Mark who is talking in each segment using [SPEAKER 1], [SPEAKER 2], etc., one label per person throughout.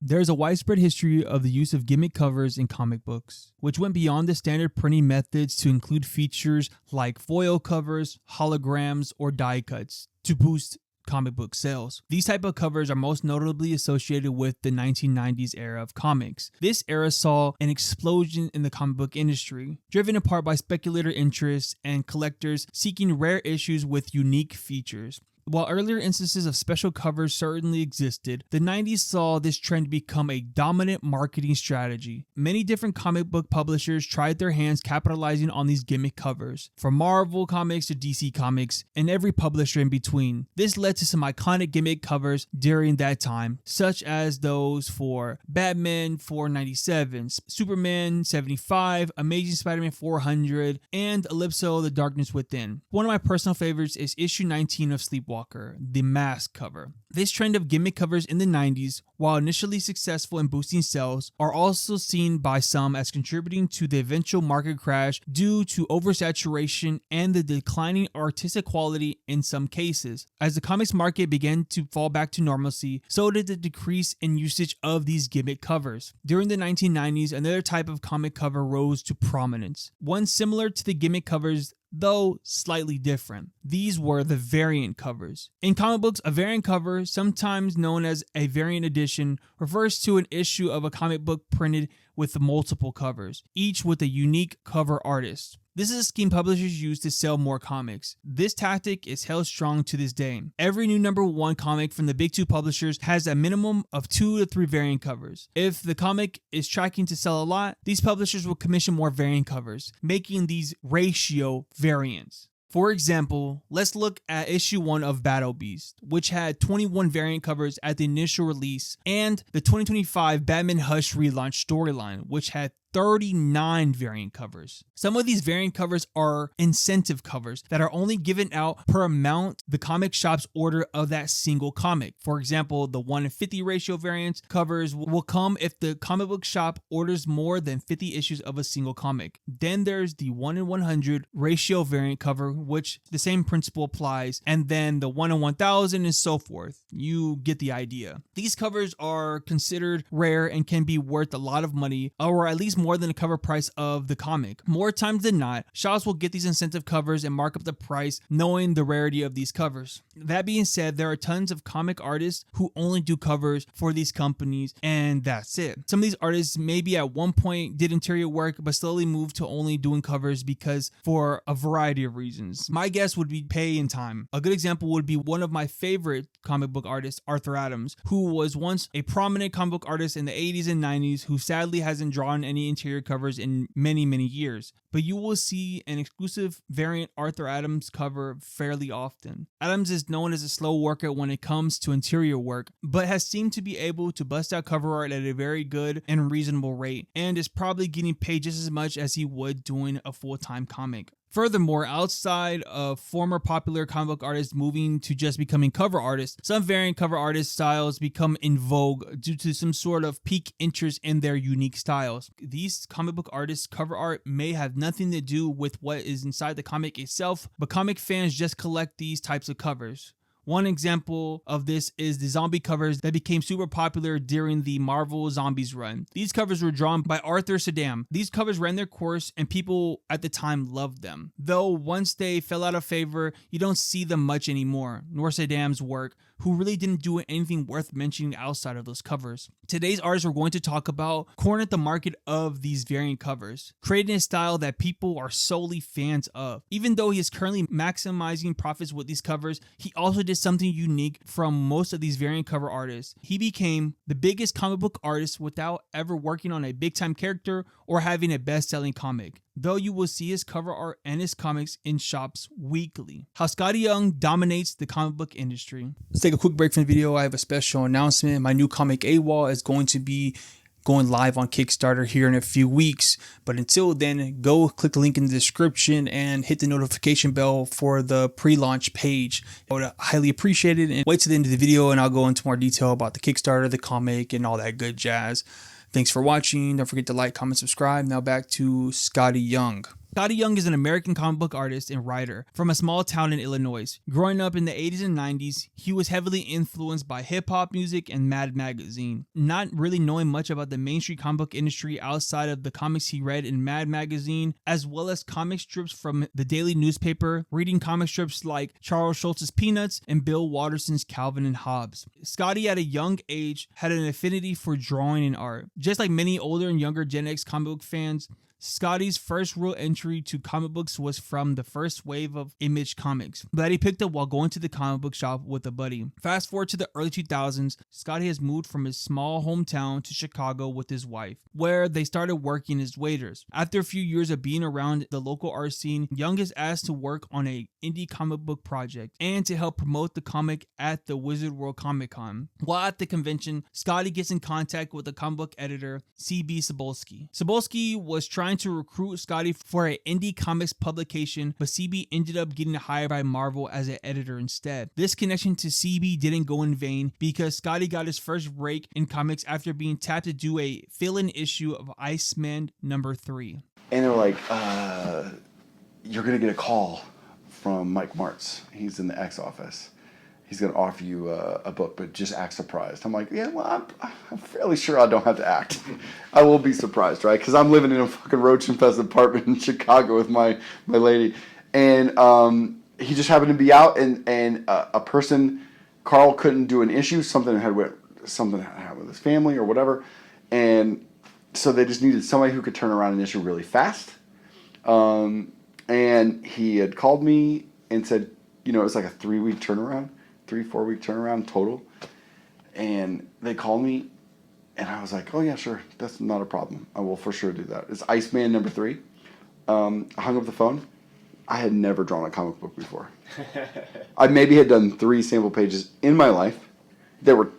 [SPEAKER 1] There is a widespread history of the use of gimmick covers in comic books, which went beyond the standard printing methods to include features like foil covers, holograms, or die cuts to boost comic book sales. These type of covers are most notably associated with the 1990s era of comics. This era saw an explosion in the comic book industry, driven in part by speculator interests and collectors seeking rare issues with unique features. While earlier instances of special covers certainly existed, the 90s saw this trend become a dominant marketing strategy. Many different comic book publishers tried their hands capitalizing on these gimmick covers, from Marvel Comics to DC Comics, and every publisher in between. This led to some iconic gimmick covers during that time, such as those for Batman 497, Superman 75, Amazing Spider-Man 400, and Ellipso: The Darkness Within. One of my personal favorites is issue 19 of Sleepwalker, the mask cover. This trend of gimmick covers in the 90s, while initially successful in boosting sales, are also seen by some as contributing to the eventual market crash due to oversaturation and the declining artistic quality in some cases. As the comics market began to fall back to normalcy, so did the decrease in usage of these gimmick covers. During the 1990s, another type of comic cover rose to prominence, one similar to the gimmick covers though slightly different. These were the variant covers. In comic books, a variant cover, sometimes known as a variant edition, refers to an issue of a comic book printed with multiple covers, each with a unique cover artist. This is a scheme publishers use to sell more comics. This tactic is held strong to this day. Every new #1 comic from the big two publishers has a minimum of 2 to 3 variant covers. If the comic is tracking to sell a lot, these publishers will commission more variant covers, making these ratio variants. For example, let's look at issue 1 of Battle Beast, which had 21 variant covers at the initial release, and the 2025 Batman Hush relaunch storyline, which had 39 variant covers. Some of these variant covers are incentive covers that are only given out per amount the comic shop's order of that single comic. For example, the 1:50 ratio variants covers will come if the comic book shop orders more than 50 issues of a single comic. Then there's the 1:100 ratio variant cover, which the same principle applies, and then the 1:1000 and so forth. You get the idea. These covers are considered rare and can be worth a lot of money, or at least more than the cover price of the comic. More times than not, shops will get these incentive covers and mark up the price knowing the rarity of these covers. That being said, there are tons of comic artists who only do covers for these companies, and that's it. Some of these artists maybe at one point did interior work but slowly moved to only doing covers because for a variety of reasons. My guess would be pay and time. A good example would be one of my favorite comic book artists, Arthur Adams, who was once a prominent comic book artist in the 80s and 90s who sadly hasn't drawn any interior covers in many years, but you will see an exclusive variant Arthur Adams cover fairly often. Adams is known as a slow worker when it comes to interior work, but has seemed to be able to bust out cover art at a very good and reasonable rate, and is probably getting paid just as much as he would doing a full-time comic. Furthermore, outside of former popular comic book artists moving to just becoming cover artists, some variant cover artist styles become in vogue due to some sort of peak interest in their unique styles. These comic book artists' cover art may have nothing to do with what is inside the comic itself, but comic fans just collect these types of covers. One example of this is the zombie covers that became super popular during the Marvel Zombies run. These covers were drawn by Arthur Saddam. These covers ran their course and people at the time loved them. Though once they fell out of favor, you don't see them much anymore, nor Saddam's work, who really didn't do anything worth mentioning outside of those covers. Today's artists we're going to talk about cornered the market of these variant covers, creating a style that people are solely fans of. Even though he is currently maximizing profits with these covers, he also did something unique from most of these variant cover artists. He became the biggest comic book artist without ever working on a big time character or having a best-selling comic, though you will see his cover art and his comics in shops weekly. How Skottie Young dominates the comic book industry. Let's take a quick break from the video. I have a special announcement. My new comic AWOL is going to be going live on Kickstarter here in a few weeks, but until then, go click the link in the description and hit the notification bell for the pre-launch page. I would highly appreciate it, and wait till the end of the video and I'll go into more detail about the Kickstarter, the comic, and all that good jazz. Thanks for watching. Don't forget to like, comment, subscribe. Now back to Skottie Young. Skottie Young is an American comic book artist and writer from a small town in Illinois. Growing up in the 80s and 90s, he was heavily influenced by hip-hop music and Mad magazine. Not really knowing much about the mainstream comic book industry outside of the comics he read in Mad magazine, as well as comic strips from the daily newspaper, reading comic strips like Charles Schultz's Peanuts and Bill Watterson's Calvin and Hobbes. Skottie at a young age had an affinity for drawing and art. Just like many older and younger Gen X comic book fans, Skottie's first real entry to comic books was from the first wave of Image comics that he picked up while going to the comic book shop with a buddy. Fast forward to the early 2000s, Skottie has moved from his small hometown to Chicago with his wife, where they started working as waiters. After a few years of being around the local art scene, Young is asked to work on an indie comic book project and to help promote the comic at the Wizard World Comic Con. While at the convention, Skottie gets in contact with the comic book editor, C.B. Cebulski. Cebulski was trying to recruit Skottie for an indie comics publication, but CB ended up getting hired by Marvel as an editor instead. This connection to CB didn't go in vain because Skottie got his first break in comics after being tapped to do a fill-in issue of Iceman #3.
[SPEAKER 2] And they were like, you're going to get a call from Mike Martz. He's in the X office. He's going to offer you a book, but just act surprised. I'm like, yeah, well, I'm fairly sure I don't have to act. I will be surprised, right? Because I'm living in a fucking roach-infested apartment in Chicago with my lady. And he just happened to be out, and a person, Carl couldn't do an issue. Something had happened with his family or whatever. And so they just needed somebody who could turn around an issue really fast. And he had called me and said, it was like a 3-week turnaround. 3-4 week turnaround total. And they called me and I was like, oh yeah, sure, that's not a problem, I will for sure do that. It's Iceman #3. I hung up the phone. I had never drawn a comic book before. I maybe had done 3 sample pages in my life. They were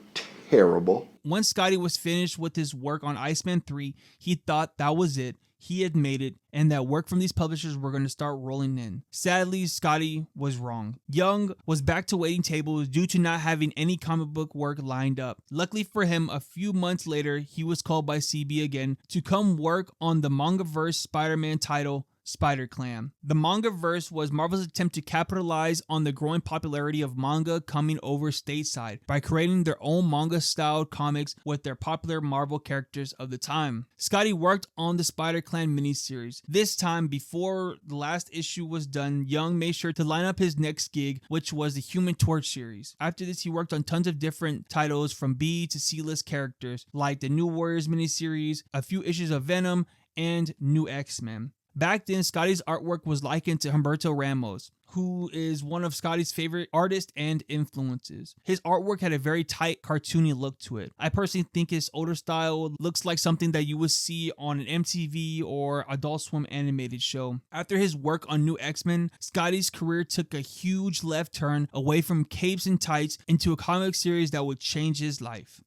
[SPEAKER 2] terrible.
[SPEAKER 1] Once Skottie was finished with his work on Iceman 3, he thought that was it. He had made it, and that work from these publishers were going to start rolling in. Sadly, Skottie was wrong. Young was back to waiting tables due to not having any comic book work lined up. Luckily for him, a few months later, he was called by CB again to come work on the Mangaverse Spider-Man title, Spider-Clan. The Mangaverse was Marvel's attempt to capitalize on the growing popularity of manga coming over stateside by creating their own manga-styled comics with their popular Marvel characters of the time. Skottie worked on the Spider-Clan miniseries. This time, before the last issue was done, Young made sure to line up his next gig, which was the Human Torch series. After this, he worked on tons of different titles from B to C-list characters, like the New Warriors miniseries, a few issues of Venom, and New X-Men. Back then, Skottie's artwork was likened to Humberto Ramos, who is one of Skottie's favorite artists and influences. His artwork had a very tight, cartoony look to it. I personally think his older style looks like something that you would see on an MTV or Adult Swim animated show. After his work on New X-Men, Skottie's career took a huge left turn away from capes and tights into a comic series that would change his life.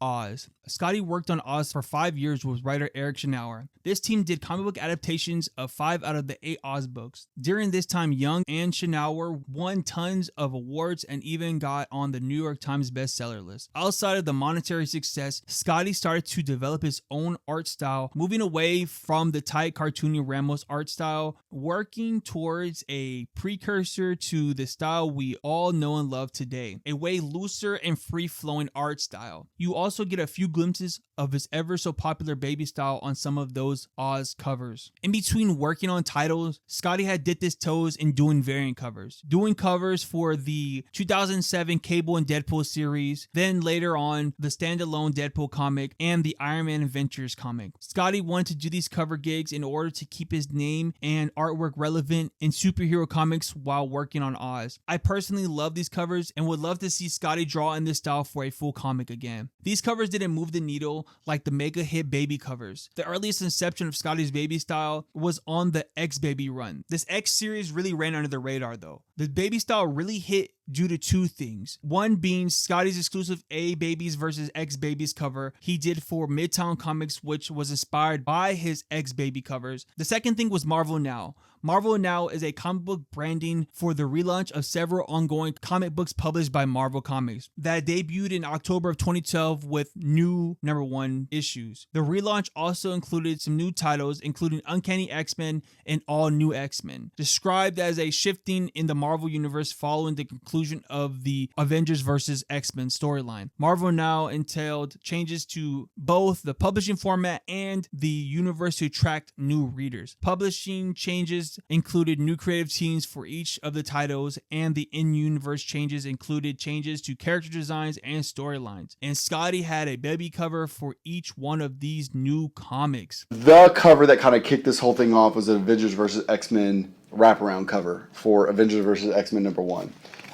[SPEAKER 1] Oz. Skottie worked on Oz for 5 years with writer Eric Schnauer. This team did comic book adaptations of 5 out of the 8 Oz books. During this time, Young and Schnauer won tons of awards and even got on the New York Times bestseller list. Outside of the monetary success, Skottie started to develop his own art style, moving away from the tight cartoony Ramos art style, working towards a precursor to the style we all know and love today, a way looser and free-flowing art style. You also get a few glimpses of his ever so popular baby style on some of those Oz covers. In between working on titles, Skottie had dipped his toes in doing variant covers. Doing covers for the 2007 Cable and Deadpool series, then later on the standalone Deadpool comic and the Iron Man Adventures comic. Skottie wanted to do these cover gigs in order to keep his name and artwork relevant in superhero comics while working on Oz. I personally love these covers and would love to see Skottie draw in this style for a full comic again. These covers didn't move the needle like the mega hit Baby covers. The earliest inception of Skottie's Baby style was on the X Baby run. This X series really ran under the radar though. The Baby style really hit due to two things. One being Skottie's exclusive A Babies versus X Babies cover he did for Midtown Comics, which was inspired by his X Baby covers. The second thing was Marvel Now. Marvel Now is a comic book branding for the relaunch of several ongoing comic books published by Marvel Comics that debuted in October of 2012 with new #1 issues. The relaunch also included some new titles, including Uncanny X-Men and All New X-Men, described as a shifting in the Marvel Universe following the conclusion of the Avengers vs. X-Men storyline. Marvel Now entailed changes to both the publishing format and the universe to attract new readers. Publishing changes included new creative teams for each of the titles, and the in-universe changes included changes to character designs and storylines. And Skottie had a baby cover for each one of these new comics.
[SPEAKER 2] The cover that kind of kicked this whole thing off was an Avengers vs. X-Men wraparound cover for Avengers vs. X-Men #1.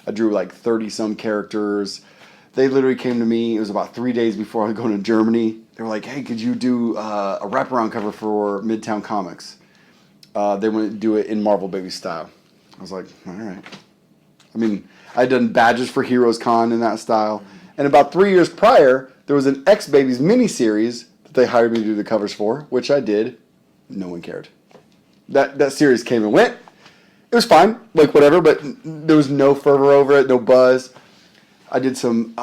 [SPEAKER 2] I drew like 30-some characters. They literally came to me. It was about 3 days before I was going to Germany. They were like, hey, could you do a wraparound cover for Midtown Comics? They wanted to do it in Marvel Baby style. I was like, all right. I mean, I'd done badges for Heroes Con in that style. And about 3 years prior, there was an X Babies miniseries that they hired me to do the covers for, which I did. No one cared. That series came and went. It was fine, like whatever, but there was no fervor over it, no buzz. I did some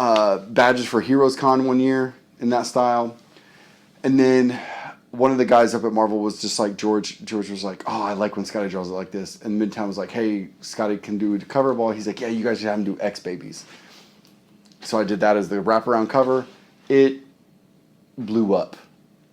[SPEAKER 2] badges for Heroes Con one year in that style. And then one of the guys up at Marvel was just like, George was like, oh, I like when Skottie draws it like this. And Midtown was like, hey, Skottie can do the cover ball. He's like, yeah, you guys should have him do X Babies. So I did that as the wraparound cover. It blew up.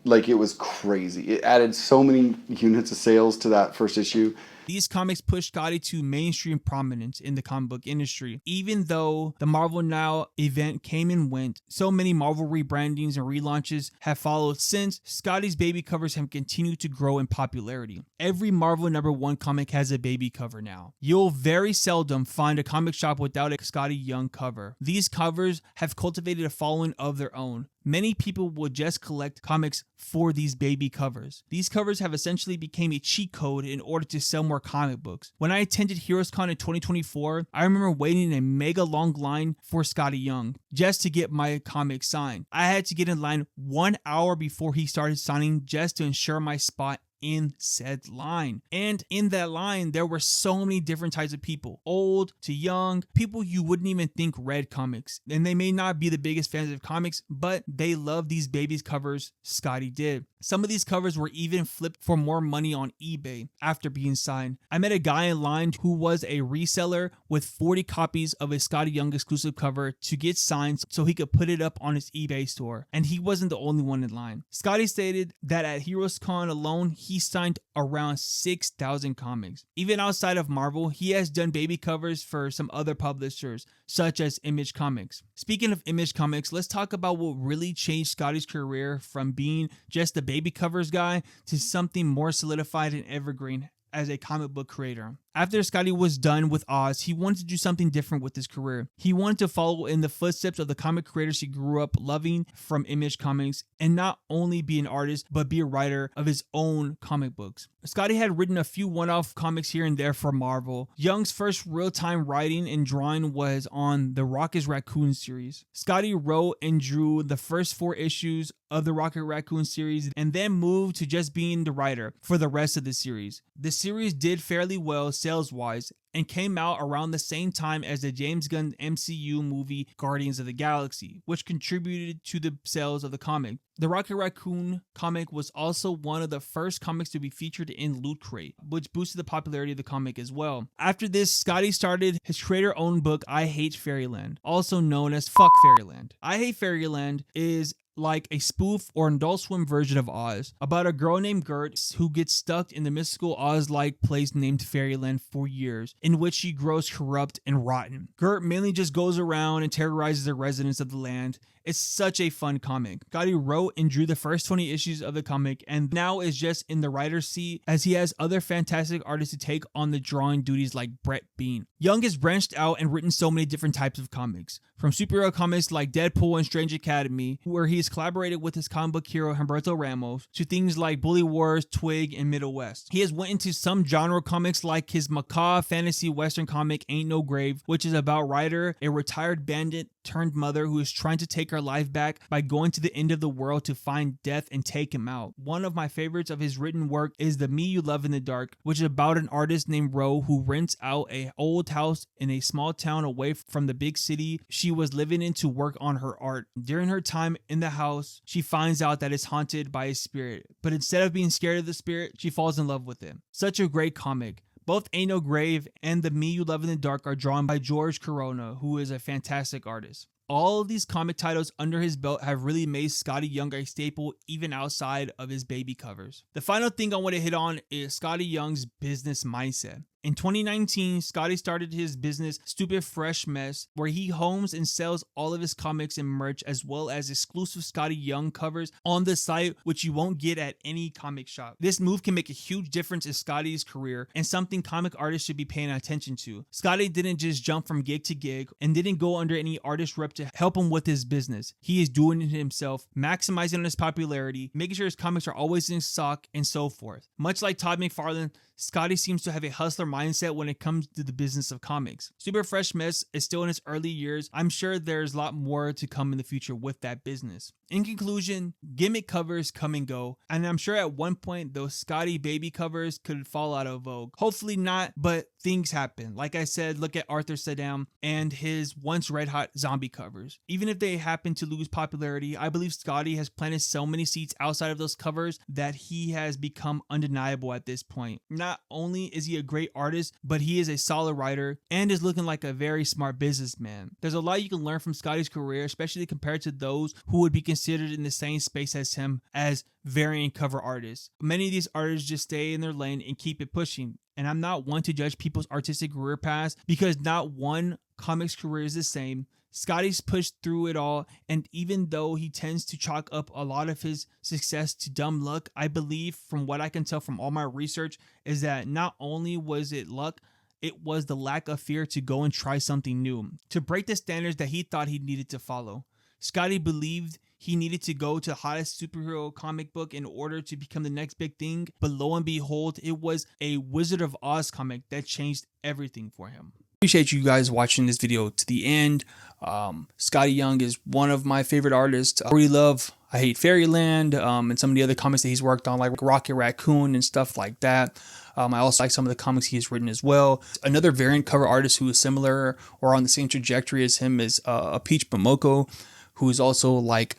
[SPEAKER 2] Like, it was crazy. It added so many units of sales to that first issue.
[SPEAKER 1] These comics pushed Skottie to mainstream prominence in the comic book industry. Even though the Marvel Now event came and went, so many Marvel rebrandings and relaunches have followed since. Skottie's baby covers have continued to grow in popularity. Every Marvel #1 comic has a baby cover now. You'll very seldom find a comic shop without a Skottie Young cover. These covers have cultivated a following of their own. Many people will just collect comics for these baby covers. These covers have essentially become a cheat code in order to sell more comic books. When I attended Heroes Con in 2024, I remember waiting in a mega long line for Skottie Young just to get my comic signed. I had to get in line 1 hour before he started signing just to ensure my spot in said line. And in that line, there were so many different types of people, old to young, people you wouldn't even think read comics. And they may not be the biggest fans of comics, but they love these babies covers Skottie did. Some of these covers were even flipped for more money on eBay after being signed. I met a guy in line who was a reseller with 40 copies of a Skottie Young exclusive cover to get signed so he could put it up on his eBay store. And he wasn't the only one in line. Skottie stated that at Heroes Con alone, he signed around 6,000 comics. Even outside of Marvel, he has done baby covers for some other publishers, such as Image Comics. Speaking of Image Comics, let's talk about what really changed Skottie's career from being just a baby covers guy to something more solidified and evergreen as a comic book creator. After Skottie was done with Oz, he wanted to do something different with his career. He wanted to follow in the footsteps of the comic creators he grew up loving from Image Comics and not only be an artist, but be a writer of his own comic books. Skottie had written a few one-off comics here and there for Marvel. Young's first real-time writing and drawing was on the Rocket Raccoon series. Skottie wrote and drew the first 4 issues of the Rocket Raccoon series and then moved to just being the writer for the rest of the series. The series did fairly well sales-wise and came out around the same time as the James Gunn MCU movie Guardians of the Galaxy, which contributed to the sales of the comic. The Rocket Raccoon comic was also one of the first comics to be featured in Loot Crate, which boosted the popularity of the comic as well. After this, Skottie started his creator-owned book I Hate Fairyland, also known as Fuck Fairyland. I Hate Fairyland is like a spoof or Adult Swim version of Oz, about a girl named Gert who gets stuck in the mystical Oz-like place named Fairyland for years, in which she grows corrupt and rotten. Gert mainly just goes around and terrorizes the residents of the land, It's such a fun comic. Skottie wrote and drew the first 20 issues of the comic and now is just in the writer's seat as he has other fantastic artists to take on the drawing duties like Brett Bean. Young has branched out and written so many different types of comics, from superhero comics like Deadpool and Strange Academy, where he has collaborated with his comic book hero Humberto Ramos, to things like Bully Wars, Twig, and Middle West. He has went into some genre comics like his macabre fantasy western comic Ain't No Grave, which is about Ryder, a retired bandit turned mother who is trying to take her life back by going to the end of the world to find death and take him out. One of my favorites of his written work is The Me You Love in the Dark, which is about an artist named Ro who rents out an old house in a small town away from the big city she was living in to work on her art. During her time in the house, she finds out that it's haunted by a spirit, but instead of being scared of the spirit, she falls in love with him. Such a great comic. Both Ain't No Grave and The Me You Love in the Dark are drawn by George Corona, who is a fantastic artist. All of these comic titles under his belt have really made Skottie Young a staple even outside of his baby covers. The final thing I want to hit on is Skottie Young's business mindset. In 2019, Skottie started his business Stupid Fresh Mess, where he homes and sells all of his comics and merch as well as exclusive Skottie Young covers on the site, which you won't get at any comic shop. This move can make a huge difference in Skottie's career and something comic artists should be paying attention to. Skottie didn't just jump from gig to gig and didn't go under any artist rep to help him with his business. He is doing it himself, maximizing on his popularity, making sure his comics are always in stock, and so forth. Much like Todd McFarlane, Skottie seems to have a hustler mindset when it comes to the business of comics. Super Fresh Mess is still in its early years. I'm sure there's a lot more to come in the future with that business. In conclusion, gimmick covers come and go, and I'm sure at one point those Skottie baby covers could fall out of vogue. Hopefully not, but things happen. Like I said, look at Arthur Saddam and his once red hot zombie covers. Even if they happen to lose popularity, I believe Skottie has planted so many seeds outside of those covers that he has become undeniable at this point. Not only is he a great artist, but he is a solid writer and is looking like a very smart businessman. There's a lot you can learn from Skottie's career, especially compared to those who would be considered in the same space as him as variant cover artists. Many of these artists just stay in their lane and keep it pushing. And I'm not one to judge people's artistic career paths because not one comics career is the same. Skottie's pushed through it all, and even though he tends to chalk up a lot of his success to dumb luck, I believe from what I can tell from all my research is that not only was it luck, it was the lack of fear to go and try something new, to break the standards that he thought he needed to follow. Skottie believed he needed to go to the hottest superhero comic book in order to become the next big thing, but lo and behold, it was a Wizard of Oz comic that changed everything for him. Appreciate you guys watching this video to the end. Skottie Young is one of my favorite artists. I really love I Hate Fairyland and some of the other comics that he's worked on, like Rocket Raccoon and stuff like that. I also like some of the comics he has written as well. Another variant cover artist who is similar or on the same trajectory as him is Peach Momoko, who is also like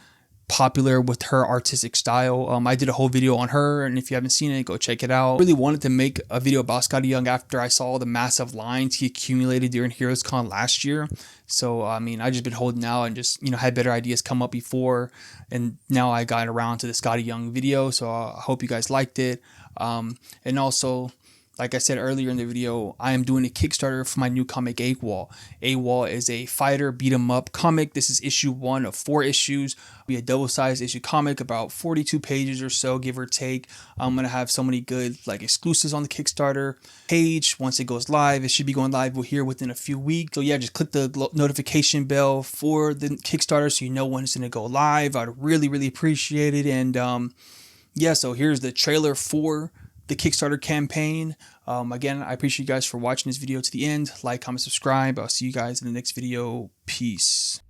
[SPEAKER 1] popular with her artistic style. I did a whole video on her, and if you haven't seen it, go check it out. I really wanted to make a video about Skottie Young after I saw the massive lines he accumulated during Heroes Con last year. So I mean, I just been holding out and just, you know, had better ideas come up before, and now I got around to the Skottie Young video. So I hope you guys liked it. And also, like I said earlier in the video, I am doing a Kickstarter for my new comic AWOL. AWOL is a fighter beat 'em up comic. This is issue 1 of 4 issues. Be a double-sized issue comic, about 42 pages or so, give or take. I'm gonna have so many good like exclusives on the Kickstarter page. Once it goes live, it should be going live here within a few weeks. So yeah, just click the notification bell for the Kickstarter so you know when it's gonna go live. I'd really appreciate it. And yeah, so here's the trailer for the Kickstarter campaign. Again, I appreciate you guys for watching this video to the end. Like, comment, subscribe. I'll see you guys in the next video. Peace.